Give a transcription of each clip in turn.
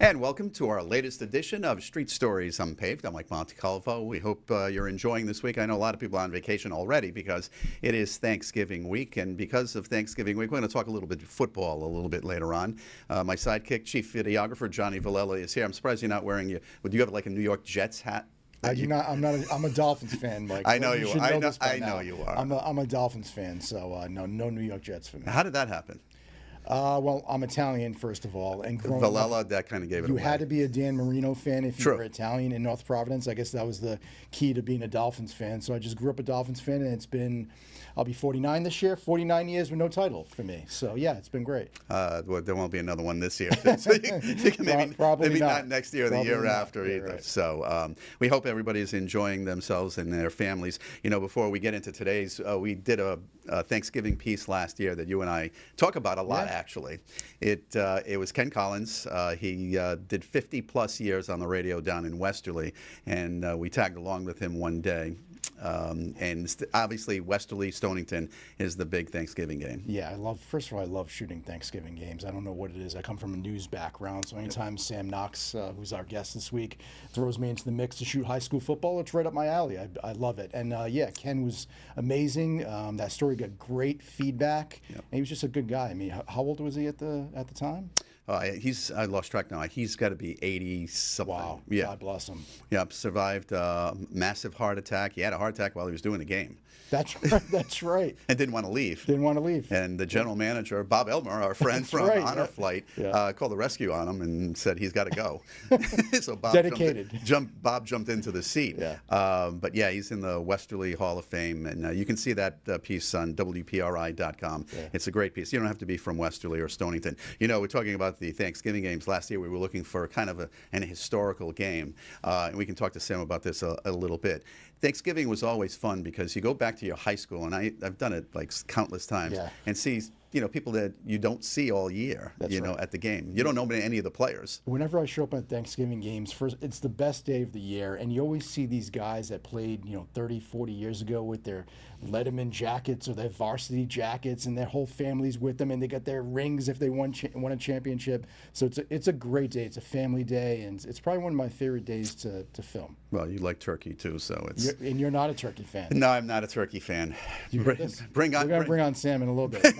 And welcome to our latest edition of Street Stories Unpaved. I'm Mike Montecalvo. We hope you're enjoying this week. I know a lot of people are on vacation already because it is Thanksgiving week. And because of Thanksgiving week, we're going to talk a little bit football a little bit later on. My sidekick, Chief Videographer Johnny Villela is here. I'm surprised you're not wearing do you have like a New York Jets hat? I do not. I'm a Dolphins fan, Mike. I know you are. I know you are. I'm a Dolphins fan, so no New York Jets for me. How did that happen? Well, I'm Italian, first of all, and growing Villela, up, that kind of gave it you away. had to be a Dan Marino fan if you True. were Italian in North Providence. I guess that was the key to being a Dolphins fan. So I just grew up a Dolphins fan, and it's been, I'll be 49 this year, 49 years with no title for me. So yeah, it's been great. Well, there won't be another one this year. So you can maybe not next year or the year after either. Right. So we hope everybody's enjoying themselves and their families. You know, before we get into today's, we did a Thanksgiving piece last year that you and I talk about a lot, actually. It was Ken Collins. He did 50 plus years on the radio down in Westerly, and we tagged along with him one day. And obviously Westerly Stonington is the big Thanksgiving game. Yeah, first of all, I love shooting Thanksgiving games. I don't know what it is. I come from a news background, so anytime Sam Knox, who's our guest this week, throws me into the mix to shoot high school football, it's right up my alley. I love it. And yeah, Ken was amazing. That story got great feedback. Yep. And he was just a good guy. I mean, how old was he at the time? I lost track now. He's got to be 80-something. Wow. Yeah. God bless him. Yep. Survived a massive heart attack. He had a heart attack while he was doing the game. That's right. That's right. And didn't want to leave. Didn't want to leave. And the general manager, Bob Elmer, our friend from Honor Flight, called the rescue on him and said he's got to go. So Bob Bob jumped into the seat. Yeah. But yeah, he's in the Westerly Hall of Fame, and you can see that piece on WPRI.com. Yeah. It's a great piece. You don't have to be from Westerly or Stonington. You know, we're talking about the Thanksgiving games. Last year we were looking for kind of an historical game, and we can talk to Sam about this a little bit. Thanksgiving was always fun because you go back to your high school, and I've done it like countless times, and see people that you don't see all year, at the game. You don't know any of the players. Whenever I show up at Thanksgiving games, first, it's the best day of the year, and you always see these guys that played 30, 40 years ago with their Letterman jackets or their varsity jackets, and their whole families with them, and they got their rings if they won a championship. So it's a great day. It's a family day, and it's probably one of my favorite days to film. Well, you like turkey too, so it's. And you're not a turkey fan. No, I'm not a turkey fan. We're gonna bring on Sam in a little bit.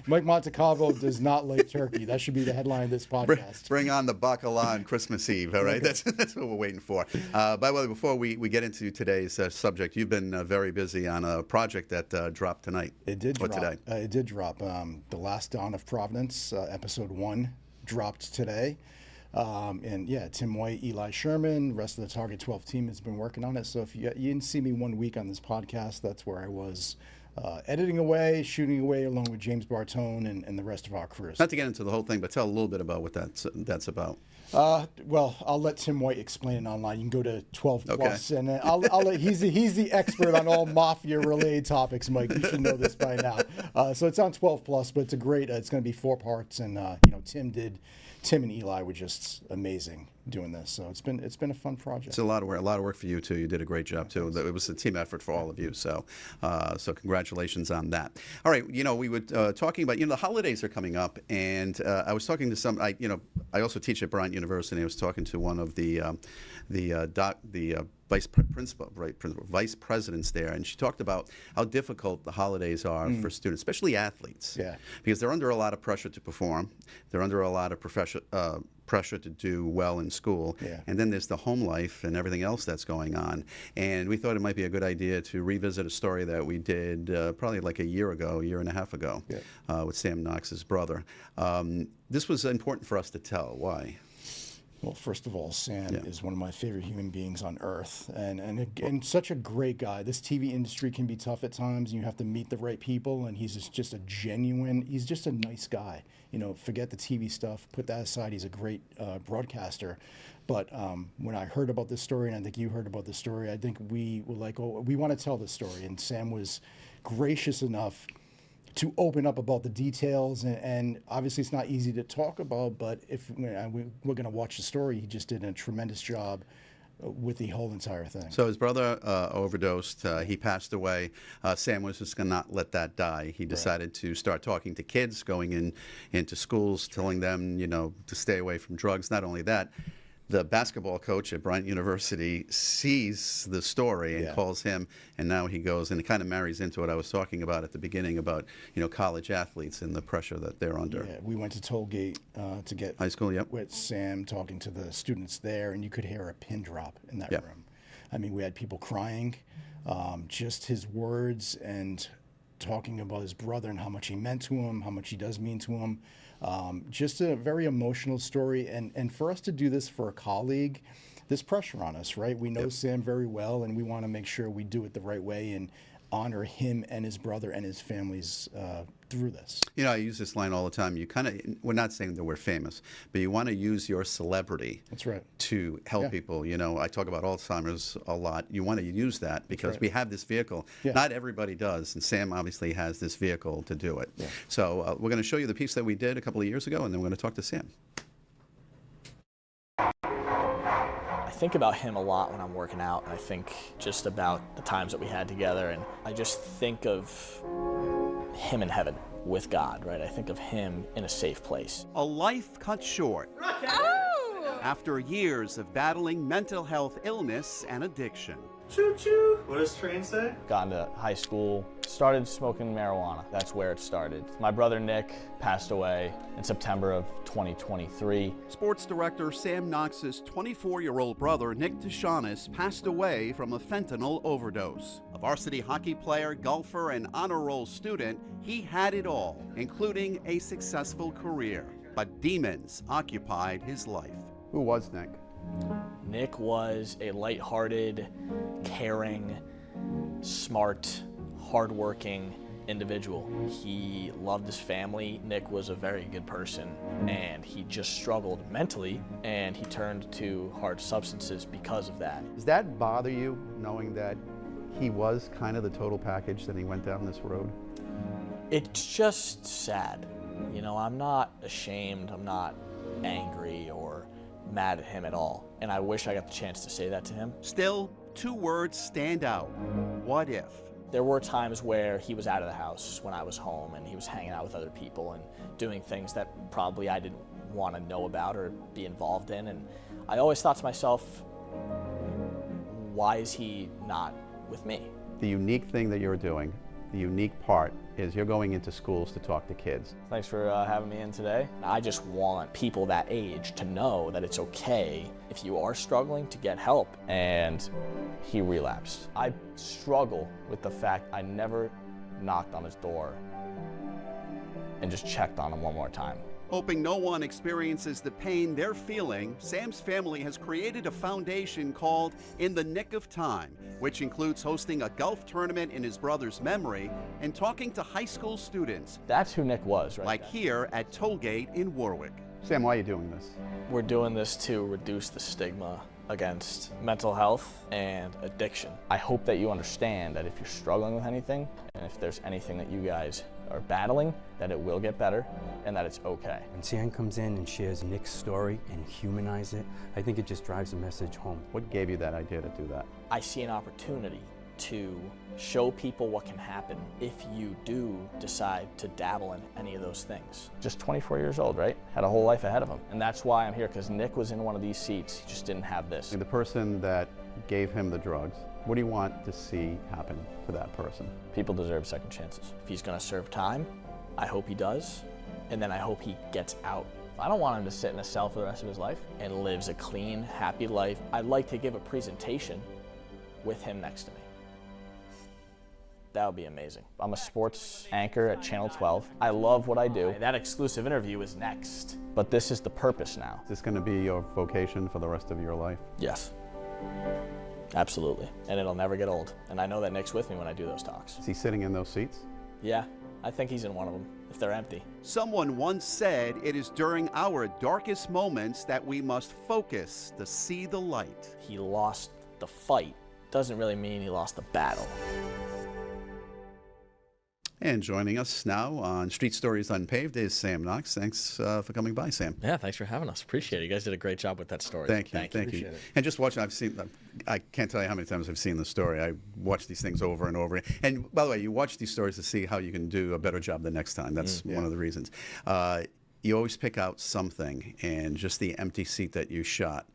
Mike Montecalvo does not like turkey. That should be the headline of this podcast. Bring on the bacala on Christmas Eve. All right, that's what we're waiting for. By the way, before we get into today's subject, you've been very busy on a project that dropped tonight. It did drop. Today. It did drop. The Last Dawn of Providence, episode 1, dropped today. And yeah, Tim White, Eli Sherman, rest of the Target 12 team has been working on it. So if you didn't see me 1 week on this podcast, that's where I was editing away, shooting away, along with James Bartone and the rest of our crews. Not to get into the whole thing, but tell a little bit about what that's about. Well, I'll let Tim White explain it online. You can go to 12 Plus, and I'll let he's the expert on all mafia-related topics, Mike. You should know this by now. So it's on 12 Plus, but it's a great. It's going to be 4 parts, and Tim and Eli were just amazing doing this. So it's been a fun project. It's a lot of work for you too. You did a great job too. It was a team effort for all of you. So congratulations on that. All right, we were talking about the holidays are coming up, and I was talking to some. I also teach at Bryant University. I was talking to one of the vice presidents there, and she talked about how difficult the holidays are for students, especially athletes. Yeah. Because they're under a lot of pressure to perform. They're under a lot of pressure to do well in school. Yeah. And then there's the home life and everything else that's going on. And we thought it might be a good idea to revisit a story that we did probably like a year and a half ago with Sam Knox's brother. This was important for us to tell. Why? Well, first of all, Sam is one of my favorite human beings on earth, and such a great guy. This TV industry can be tough at times, and you have to meet the right people, and he's just he's just a nice guy. Forget the TV stuff, put that aside. He's a great broadcaster. But when I heard about this story, and I think you heard about this story, I think we were like, oh, we want to tell this story. And Sam was gracious enough to open up about the details, and obviously it's not easy to talk about, but if we're going to watch the story, he just did a tremendous job with the whole entire thing. So his brother overdosed. He passed away. Sam was just going to not let that die. He decided to start talking to kids, going into schools, telling them, to stay away from drugs. Not only that, the basketball coach at Bryant University sees the story and calls him, and now he goes, and it kind of marries into what I was talking about at the beginning about, college athletes and the pressure that they're under. Yeah, we went to Tollgate to get high school, with Sam, talking to the students there, and you could hear a pin drop in that room. I mean, we had people crying, just his words and talking about his brother and how much he meant to him, how much he does mean to him. Just a very emotional story, and for us to do this for a colleague, there's pressure on us, right? We know Sam very well, and we want to make sure we do it the right way and honor him and his brother and his families through this. I use this line all the time. We're not saying that we're famous, but you want to use your celebrity. That's right. To help people. I talk about Alzheimer's a lot. You want to use that because we have this vehicle. Not everybody does, and Sam obviously has this vehicle to do it. So we're going to show you the piece that we did a couple of years ago, and then we're going to talk to Sam. I think about him a lot when I'm working out, and I think just about the times that we had together, and I just think of him in heaven with God, right? I think of him in a safe place. A life cut short after years of battling mental health illness and addiction. Choo-choo. What does train say? Got into high school, started smoking marijuana. That's where it started. My brother Nick passed away in September of 2023. Sports Director Sam Knox's 24-year-old brother, Nick DeShanis, passed away from a fentanyl overdose. A varsity hockey player, golfer, and honor roll student, he had it all, including a successful career. But demons occupied his life. Who was Nick? Nick was a lighthearted, caring, smart, hardworking individual. He loved his family. Nick was a very good person, and he just struggled mentally, and he turned to hard substances because of that. Does that bother you, knowing that he was kind of the total package that he went down this road? It's just sad. I'm not ashamed, I'm not angry or mad at him at all, and I wish I got the chance to say that to him. Still, two words stand out. What if? There were times where he was out of the house when I was home, and he was hanging out with other people and doing things that probably I didn't want to know about or be involved in, and I always thought to myself, why is he not with me? The unique thing that you're doing, the unique part, is you're going into schools to talk to kids. Thanks for having me in today. I just want people that age to know that it's okay if you are struggling to get help. And he relapsed. I struggle with the fact I never knocked on his door and just checked on him one more time. Hoping no one experiences the pain they're feeling, Sam's family has created a foundation called In the Nick of Time, which includes hosting a golf tournament in his brother's memory and talking to high school students. That's who Nick was, right? Like here at Tollgate in Warwick. Sam, why are you doing this? We're doing this to reduce the stigma against mental health and addiction. I hope that you understand that if you're struggling with anything, and if there's anything that you guys are battling, that it will get better and that it's okay. When Sam comes in and shares Nick's story and humanize it, I think it just drives the message home. What gave you that idea to do that? I see an opportunity to show people what can happen if you do decide to dabble in any of those things. Just 24 years old, right? Had a whole life ahead of him. And that's why I'm here, because Nick was in one of these seats. He just didn't have this. The person that gave him the drugs, what do you want to see happen to that person? People deserve second chances. If he's gonna serve time, I hope he does, and then I hope he gets out. I don't want him to sit in a cell for the rest of his life and lives a clean, happy life. I'd like to give a presentation with him next to me. That would be amazing. I'm a sports anchor at Channel 12. I love what I do. That exclusive interview is next, but this is the purpose now. Is this going to be your vocation for the rest of your life? Yes, absolutely, and it'll never get old. And I know that Nick's with me when I do those talks. Is he sitting in those seats? Yeah, I think he's in one of them, if they're empty. Someone once said it is during our darkest moments that we must focus to see the light. He lost the fight. Doesn't really mean he lost the battle. And joining us now on Street Stories Unpaved is Sam Knox. Thanks for coming by, Sam. Yeah, thanks for having us. Appreciate it. You guys did a great job with that story. Thank you. And just watching, I can't tell you how many times I've seen the story. I watch these things over and over. And by the way, you watch these stories to see how you can do a better job the next time. That's one of the reasons. You always pick out something, and just the empty seat that you shot.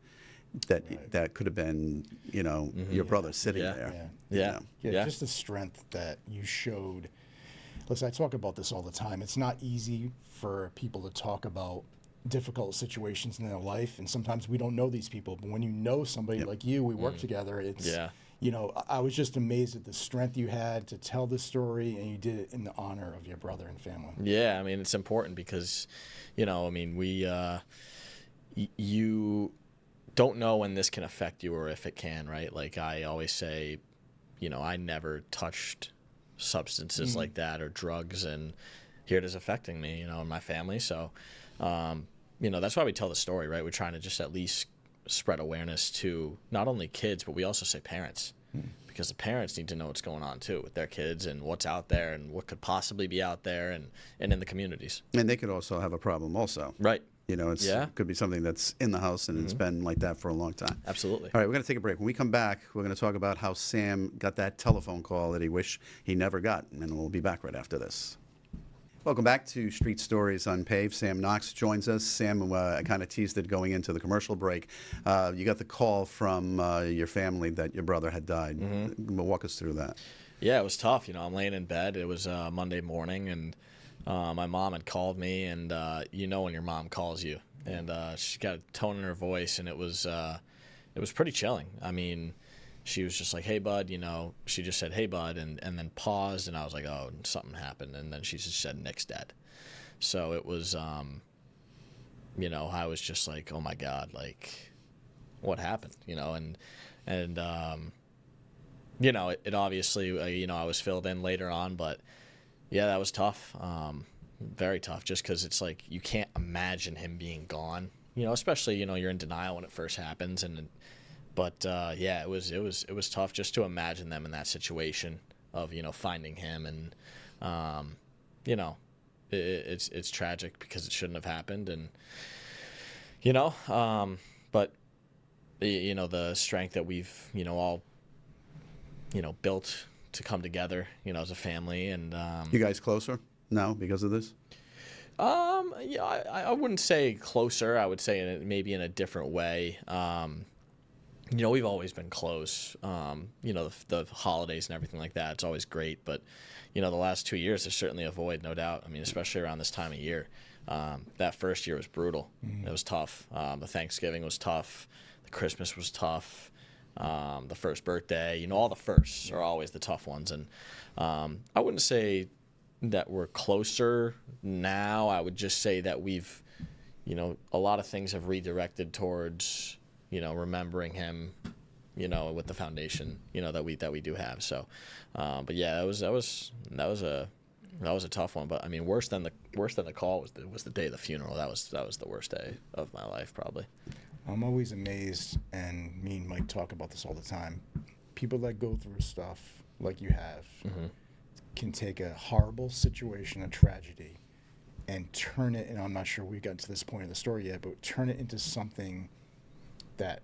That could have been, your brother sitting there. Yeah. Just the strength that you showed. Listen, I talk about this all the time. It's not easy for people to talk about difficult situations in their life, and sometimes we don't know these people. But when you know somebody like you, we work together. It's I was just amazed at the strength you had to tell this story, and you did it in the honor of your brother and family. Yeah, I mean, it's important because, you don't know when this can affect you or if it can, right? Like I always say, I never touched substances like that or drugs, and here it is affecting me, and my family. So, that's why we tell the story, right? We're trying to just at least spread awareness to not only kids, but we also say parents, because the parents need to know what's going on too with their kids and what's out there and what could possibly be out there and in the communities. And they could also have a problem also. Right. It could be something that's in the house, and it's been like that for a long time. Absolutely. All right, we're going to take a break. When we come back, we're going to talk about how Sam got that telephone call that he wished he never got, and we'll be back right after this. Welcome back to Street Stories Unpaved. Sam Knox joins us. Sam, I kind of teased it going into the commercial break. You got the call from your family that your brother had died. Walk us through that. Yeah, it was tough. I'm laying in bed. It was Monday morning, and my mom had called me, and when your mom calls you, and she got a tone in her voice, and it was pretty chilling. I mean, she was just like, "Hey, bud," she just said, "Hey, bud," and then paused, and I was like, "Oh, something happened," and then she just said, "Nick's dead." So it was, I was just like, "Oh my God, like, what happened?" It obviously, I was filled in later on, but. Yeah, that was tough. Very tough, just because it's like you can't imagine him being gone. Especially you're in denial when it first happens, but it was tough just to imagine them in that situation of finding him, and it's tragic because it shouldn't have happened, and but the strength that we've all built to come together, as a family, and you guys closer now because of this? I wouldn't say closer. I would say maybe in a different way. We've always been close. The holidays and everything like that, it's always great. But the last 2 years, there's certainly a void, no doubt. I mean, especially around this time of year. That first year was brutal. It was tough. The Thanksgiving was tough. The Christmas was tough. The first birthday, all the firsts are always the tough ones. And I wouldn't say that we're closer now. I would just say that we've, a lot of things have redirected towards, remembering him, with the foundation, that we do have. So, but yeah, that was a tough one. But I mean, worse than the call was the day of the funeral. That was the worst day of my life, probably. I'm always amazed, and me and Mike talk about this all the time. People that go through stuff like you have can take a horrible situation, a tragedy, and turn it, and I'm not sure we got to this point of the story yet, but turn it into something that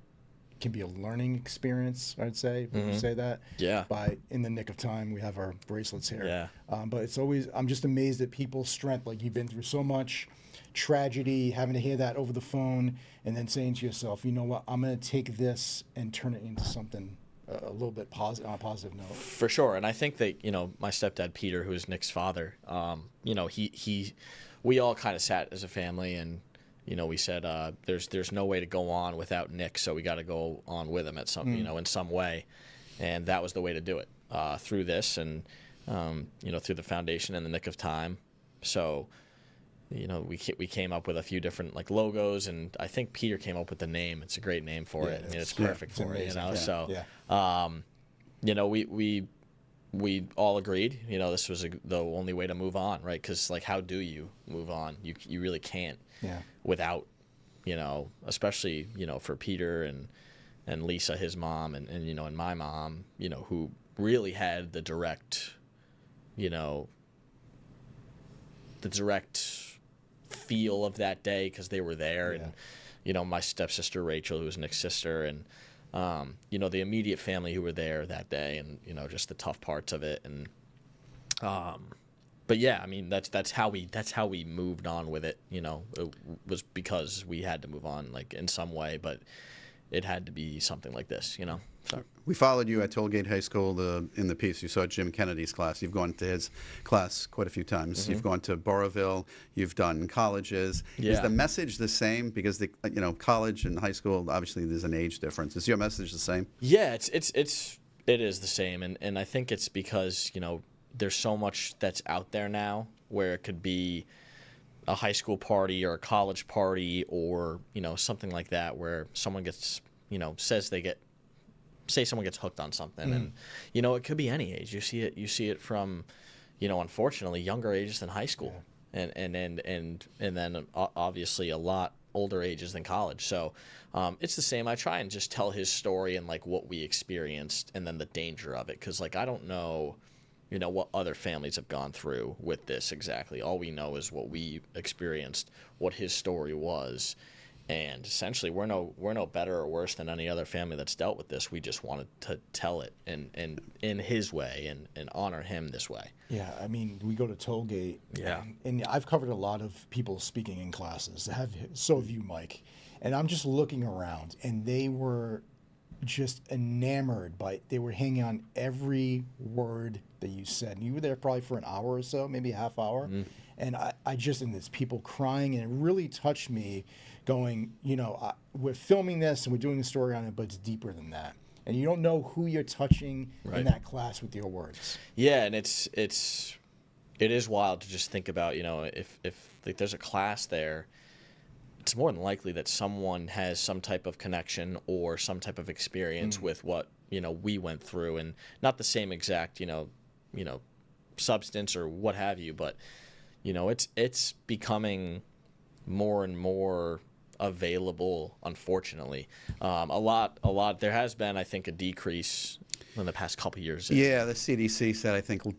can be a learning experience, I'd say. Would you say that? Yeah. By in the nick of time, we have our bracelets here. Yeah. But it's always, I'm just amazed at people's strength. Like, you've been through so much tragedy, having to hear that over the phone, and then saying to yourself, you know what, I'm going to take this and turn it into something a little bit on a positive note. For sure. And I think that, my stepdad, Peter, who is Nick's father, we all kind of sat as a family, and, we said, there's no way to go on without Nick, so we got to go on with him at some, in some way. And that was the way to do it, through this and, through the foundation and the nick of time. So, we came up with a few different logos, and I think Peter came up with the name. It's a great name for it. I mean, it's perfect for it. We all agreed. This was the only way to move on, right? Because how do you move on? You really can't without, especially for Peter and Lisa, his mom, and my mom, who really had the direct, the direct feel of that day because they were there, and my stepsister Rachel, who was Nick's sister, and the immediate family who were there that day, and just the tough parts of it, and but yeah, I mean that's how we moved on with it. It was because we had to move on, like, in some way, but it had to be something like this. So we followed you at Tollgate High School in the piece. You saw Jim Kennedy's class. You've gone to his class quite a few times. Mm-hmm. You've gone to Boroughville. You've done colleges. Yeah. Is the message the same? Because college and high school, obviously there's an age difference. Is your message the same? Yeah, it is the same, and I think it's because there's so much that's out there now where it could be a high school party or a college party or something like that where someone gets say someone gets hooked on something, and it could be any age. You see it from unfortunately younger ages than high school, and then obviously a lot older ages than college. So it's the same. I try and just tell his story and like what we experienced and then the danger of it, because like I don't know what other families have gone through with this exactly. All we know is what we experienced, what his story was. And essentially, we're no better or worse than any other family that's dealt with this. We just wanted to tell it in his way and honor him this way. Yeah, I mean, we go to Tollgate. Yeah. And I've covered a lot of people speaking in classes. So have you, Mike. And I'm just looking around, and they were just enamored they were hanging on every word that you said. And you were there probably for an hour or so, maybe a half hour. Mm. And and there's people crying, and it really touched me going, we're filming this and we're doing a story on it, but it's deeper than that. And you don't know who you're touching in that class with your words. Yeah, and it is wild to just think about, if like there's a class there, it's more than likely that someone has some type of connection or some type of experience with what, we went through, and not the same exact, substance or what have you, but it's becoming more and more available, unfortunately. A lot. There has been, I think, a decrease in the past couple of years. Yeah, the CDC said, I think, in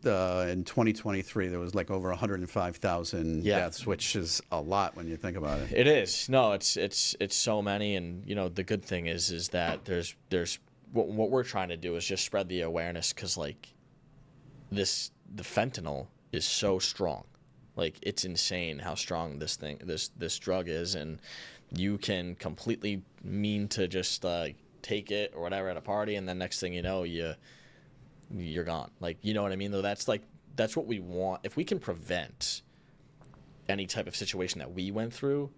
2023 there was like over 105,000 deaths, which is a lot when you think about it. It is. No, it's so many, and the good thing is that there's what we're trying to do is just spread the awareness, because like the fentanyl is so strong. Like, it's insane how strong this drug is, and you can completely mean to just take it or whatever at a party, and then next thing you know, you're gone. Like, you know what I mean? Though that's what we want. If we can prevent any type of situation that we went through,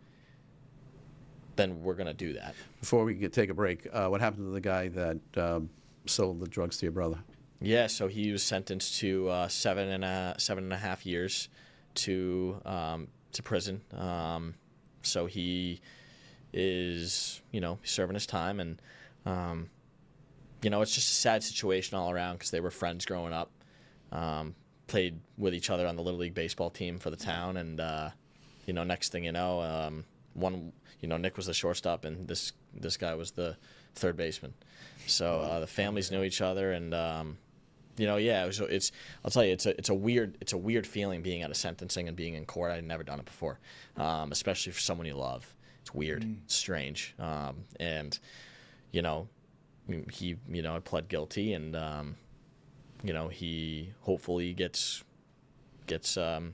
then we're gonna do that. Before we take a break, what happened to the guy that sold the drugs to your brother? Yeah, so he was sentenced to 7.5 years. To prison. So he is, serving his time, and it's just a sad situation all around, because they were friends growing up, played with each other on the Little League baseball team for the town, and next thing you know, Nick was the shortstop, and this guy was the third baseman. So the families knew each other, and I'll tell you, it's a weird feeling being at a sentencing and being in court. I'd never done it before, especially for someone you love. It's weird, it's strange, and he pled guilty, and he hopefully gets the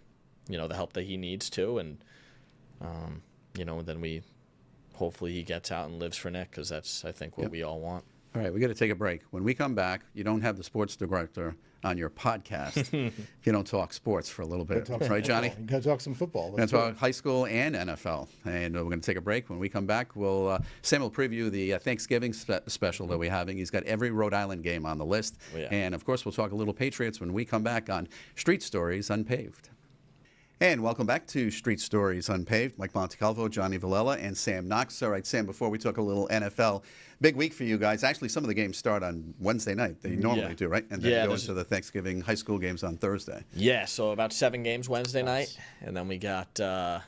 help that he needs to, and then hopefully he gets out and lives for Nick, because that's, I think, what we all want. All right, we got to take a break. When we come back, you don't have the sports director on your podcast if you don't talk sports for a little bit. Right, Johnny? You got to talk some football. We're going to talk high school and NFL. And we're going to take a break. When we come back, Sam will preview the Thanksgiving special that we're having. He's got every Rhode Island game on the list. Oh, yeah. And, of course, we'll talk a little Patriots when we come back on Street Stories Unpaved. And welcome back to Street Stories Unpaved. Mike Montecalvo, Johnny Villela, and Sam Knox. All right, Sam, before we talk a little NFL, big week for you guys. Actually, some of the games start on Wednesday night. They normally do, right? And then go into the Thanksgiving high school games on Thursday. Yeah, so about 7 games Wednesday night. And then we got the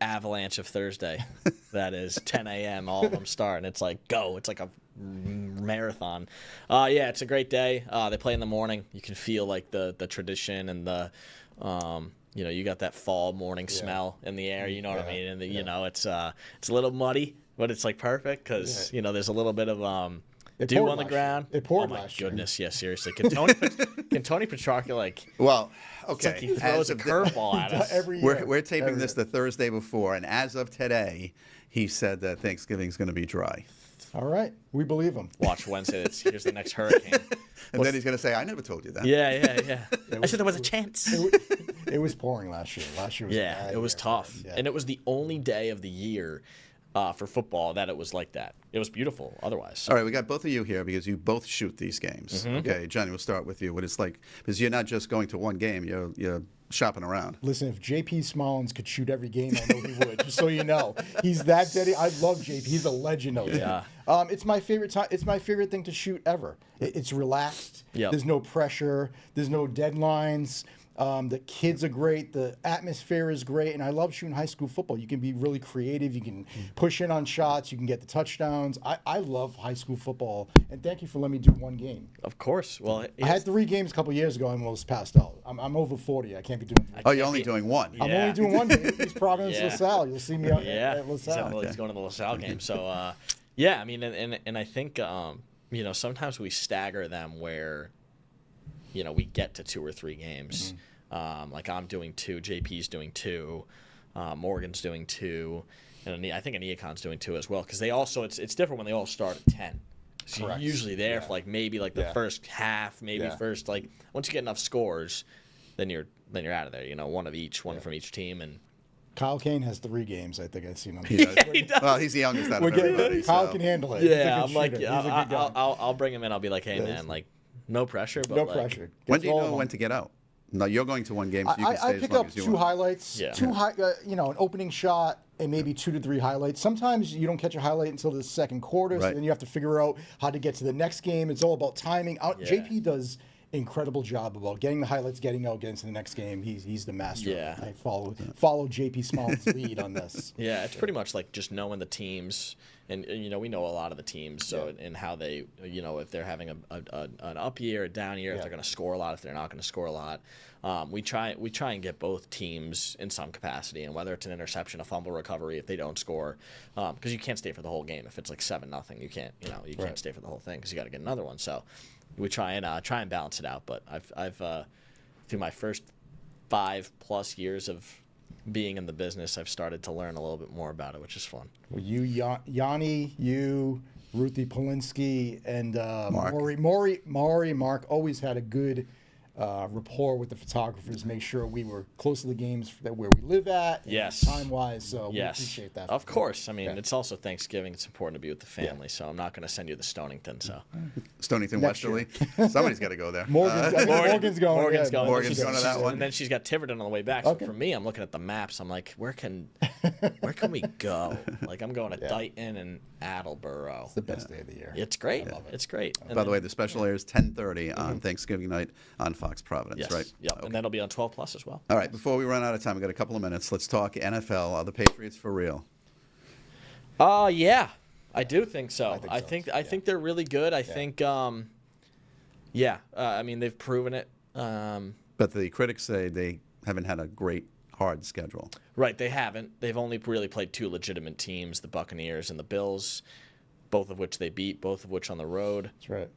avalanche of Thursday. That is 10 a.m. All of them start. And it's like, go. It's like a marathon. Yeah, it's a great day. They play in the morning. You can feel like the tradition and the you got that fall morning smell in the air. You know what I mean? And you know, it's a little muddy, but it's like perfect because there's a little bit of dew on the ground. It poured last year. Goodness, yeah, seriously. Can Tony Petrarca Well, it's like okay. he throws a curveball at us. Every year. We're taping this the Thursday before, and as of today, he said that Thanksgiving's going to be dry. All right, we believe him. Watch Wednesday. Here's the next hurricane. And then he's going to say, "I never told you that." Yeah. I said there was a chance. It was pouring last year. Last year was a bad it was year. tough, Yeah. and it was the only day of the year for football that it was like that. It was beautiful otherwise. All right, we got both of you here because you both shoot these games. Okay, Johnny, we'll start with you. What it's like, because you're not just going to one game, you're shopping around. Listen, if JP Smallins could shoot every game, I know he would. Just so you know, he's that dedicated. I love JP. He's a legend out there. It's my favorite time. It's my favorite thing to shoot ever. It's relaxed. Yep. There's no pressure. There's no deadlines. The kids are great. The atmosphere is great, and I love shooting high school football. You can be really creative. You can push in on shots. You can get the touchdowns. I love high school football, and thank you for letting me do one game. Of course. Well, I had 3 games a couple years ago and was passed out. I'm over 40. I can't be doing 3. Oh, you're only doing one. I'm only doing one game. East Providence, LaSalle. You'll see me at He's LaSalle. going to the LaSalle game. So, I mean, and I think, sometimes we stagger them where, we get to 2 or 3 games. Like I'm doing 2, JP's doing 2, Morgan's doing 2, and I think Aniacon's doing 2 as well. Because they also, it's different when they all start at 10. So Correct. you're usually there for maybe the first half, first once you get enough scores, then you're out of there. One of each, one from each team, and Kyle Kane has 3 games. I think I've seen him. He does. Well, he's the youngest out of everybody. Kyle so. can handle it. Yeah, He's a I'm good shooter. He's a good guy. I'll bring him in. I'll be like, hey man, no pressure, but no pressure. When do you Gets all know of them. when to get out? No, you're going to one game, so you can stay I as pick long up as you 2 want. highlights, an opening shot, and maybe 2 to 3 highlights. Sometimes you don't catch a highlight until the second quarter, so Right. then you have to figure out how to get to the next game. It's all about timing. JP does incredible job about getting the highlights, getting out, getting to the next game. He's the master. Yeah. I follow JP Small's lead on this. Yeah, it's pretty much like just knowing the teams, and we know a lot of the teams, so and how they, if they're having an up year, a down year, if they're going to score a lot, if they're not going to score a lot. We try and get both teams in some capacity, and whether it's an interception, a fumble recovery, if they don't score, because you can't stay for the whole game. If it's like 7-0, you can't can't stay for the whole thing because you got to get another one. So we try and balance it out. But I've through my first 5+ years of being in the business, I've started to learn a little bit more about it, which is fun. Well, Yanni, Ruthie Polinsky, and Mark always had a good rapport with the photographers, make sure we were close to the games where we live at, Yes. time-wise, so we Yes, appreciate that. of course. I mean, it's also Thanksgiving. It's important to be with the family, so I'm not going to send you to Stonington. So Stonington Next Westerly. Somebody's got to go there. Morgan's going. Morgan's going. Morgan's going to that one. And then she's got Tiverton on the way back. So for me, I'm looking at the maps. I'm like, where can we go? Like, I'm going to Dighton and Attleboro. It's the best day of the year. It's great. It's great. And By the way, the special airs 10:30 on Thanksgiving night on Fox Providence, yes, right? Yep. Okay. And that'll be on 12 Plus as well. All right, before we run out of time, we've got a couple of minutes. Let's talk NFL. Are the Patriots for real? Yeah, I do think so. I think think they're really good. I think, I mean, they've proven it. But the critics say they haven't had a great, hard schedule. Right, they haven't. They've only really played 2 legitimate teams, the Buccaneers and the Bills, both of which they beat, both of which on the road. That's right.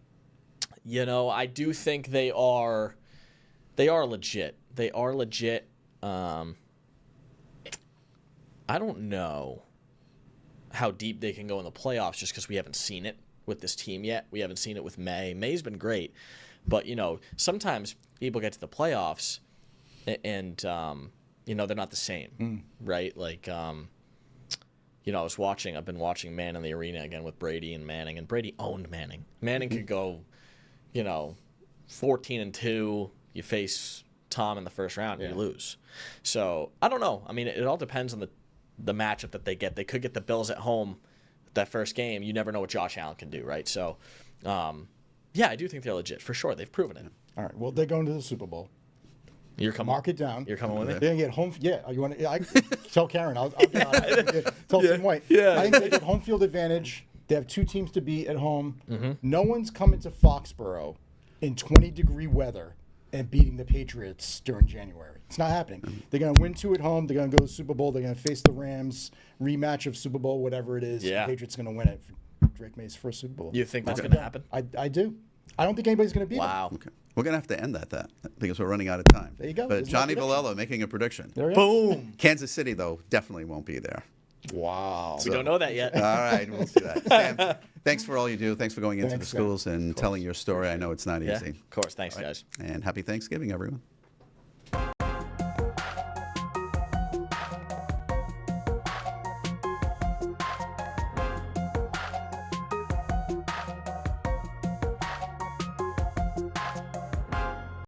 I do think they are legit. They are legit. I don't know how deep they can go in the playoffs just because we haven't seen it with this team yet. We haven't seen it with May. May's been great. But, sometimes people get to the playoffs and they're not the same, right? Like, I've been watching Man in the Arena again with Brady and Manning, and Brady owned Manning. Manning could go, 14-2, you face Tom in the first round, and you lose. So, I don't know. I mean, it all depends on the matchup that they get. They could get the Bills at home that first game. You never know what Josh Allen can do, right? So, I do think they're legit, for sure. They've proven it. All right, well, they're going to the Super Bowl. You're coming. Mark it down. You're coming with me? They're going to get home. Yeah, you want to? I tell Karen. I'll get on it. Tell Tim White. Yeah. I think they get home field advantage. They have 2 teams to beat at home. Mm-hmm. No one's coming to Foxborough in 20-degree weather and beating the Patriots during January. It's not happening. They're going to win 2 at home. They're going to go to the Super Bowl. They're going to face the Rams, rematch of Super Bowl, whatever it is. Yeah. The Patriots going to win it for Drake May's first Super Bowl. You think that's going to happen? I do. I don't think anybody's going to beat Wow. Okay. We're going to have to end that because we're running out of time. There you go. But There's my Johnny prediction. Valello making a prediction. There we go. Boom. Kansas City, though, definitely won't be there. Wow. We don't know that yet. All right, we'll see that. Sam, thanks for all you do. Thanks for going into the Thanks, Sam. schools and telling your story. I know it's not Yeah, easy. of course. Thanks, guys. And happy Thanksgiving, everyone.